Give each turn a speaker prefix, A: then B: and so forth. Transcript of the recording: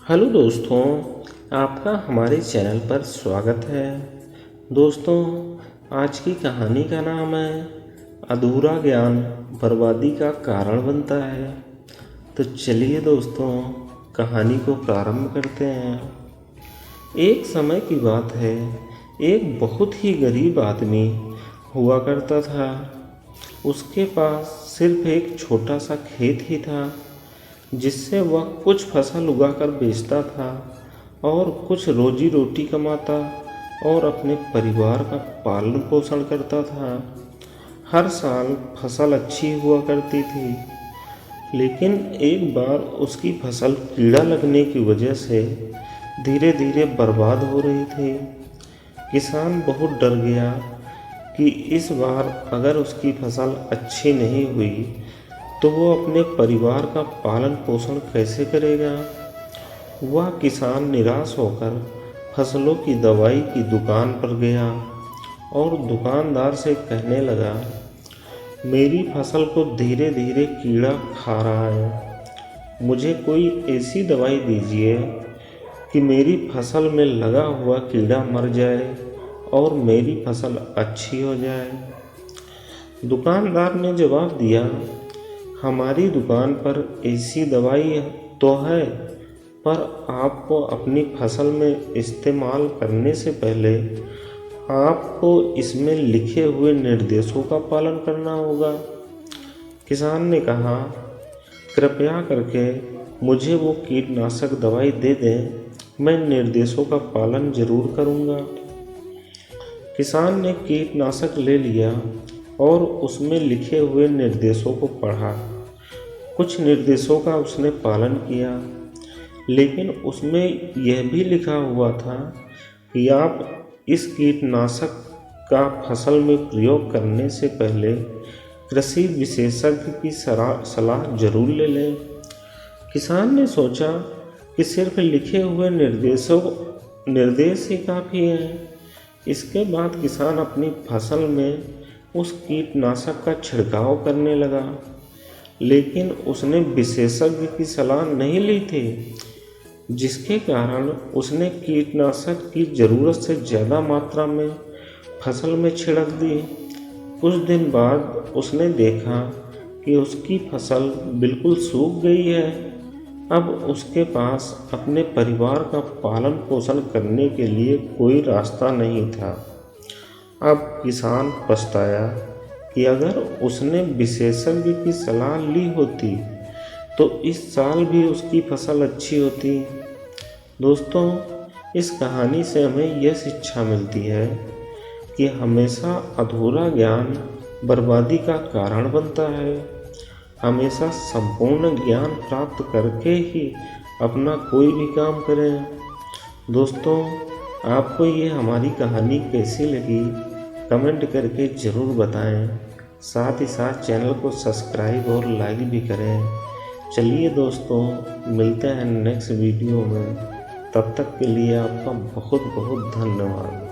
A: Hello दोस्तों, आपका हमारे चैनल पर स्वागत है। दोस्तों, आज की कहानी का नाम है अधूरा ज्ञान बर्बादी का कारण बनता है। तो चलिए दोस्तों, कहानी को प्रारंभ करते हैं। एक समय की बात है, एक बहुत ही गरीब आदमी हुआ करता था। उसके पास सिर्फ एक छोटा सा खेत ही था, जिससे वह कुछ फसल उगाकर बेचता था और कुछ रोजी रोटी कमाता और अपने परिवार का पालन पोषण करता था। हर साल फसल अच्छी हुआ करती थी, लेकिन एक बार उसकी फसल कीड़ा लगने की वजह से धीरे धीरे बर्बाद हो रही थी। किसान बहुत डर गया कि इस बार अगर उसकी फसल अच्छी नहीं हुई तो वो अपने परिवार का पालन पोषण कैसे करेगा। वह किसान निराश होकर फसलों की दवाई की दुकान पर गया और दुकानदार से कहने लगा, मेरी फसल को धीरे धीरे कीड़ा खा रहा है, मुझे कोई ऐसी दवाई दीजिए कि मेरी फसल में लगा हुआ कीड़ा मर जाए और मेरी फसल अच्छी हो जाए। दुकानदार ने जवाब दिया, हमारी दुकान पर ऐसी दवाई तो है, पर आपको अपनी फसल में इस्तेमाल करने से पहले आपको इसमें लिखे हुए निर्देशों का पालन करना होगा। किसान ने कहा, कृपया करके मुझे वो कीटनाशक दवाई दे दें, मैं निर्देशों का पालन जरूर करूँगा। किसान ने कीटनाशक ले लिया और उसमें लिखे हुए निर्देशों को पढ़ा। कुछ निर्देशों का उसने पालन किया, लेकिन उसमें यह भी लिखा हुआ था कि आप इस कीटनाशक का फसल में प्रयोग करने से पहले कृषि विशेषज्ञ की सलाह जरूर ले लें। किसान ने सोचा कि सिर्फ लिखे हुए निर्देश ही काफ़ी हैं। इसके बाद किसान अपनी फसल में उस कीटनाशक का छिड़काव करने लगा, लेकिन उसने विशेषज्ञ की सलाह नहीं ली थी, जिसके कारण उसने कीटनाशक की ज़रूरत से ज़्यादा मात्रा में फसल में छिड़क दी। कुछ दिन बाद उसने देखा कि उसकी फसल बिल्कुल सूख गई है। अब उसके पास अपने परिवार का पालन पोषण करने के लिए कोई रास्ता नहीं था। अब किसान पछताया कि अगर उसने विशेषज्ञ की सलाह ली होती तो इस साल भी उसकी फसल अच्छी होती। दोस्तों, इस कहानी से हमें यह शिक्षा मिलती है कि हमेशा अधूरा ज्ञान बर्बादी का कारण बनता है। हमेशा संपूर्ण ज्ञान प्राप्त करके ही अपना कोई भी काम करें। दोस्तों, आपको ये हमारी कहानी कैसी लगी कमेंट करके ज़रूर बताएं। साथ ही साथ चैनल को सब्सक्राइब और लाइक भी करें। चलिए दोस्तों, मिलते हैं नेक्स्ट वीडियो में। तब तक के लिए आपका बहुत बहुत धन्यवाद।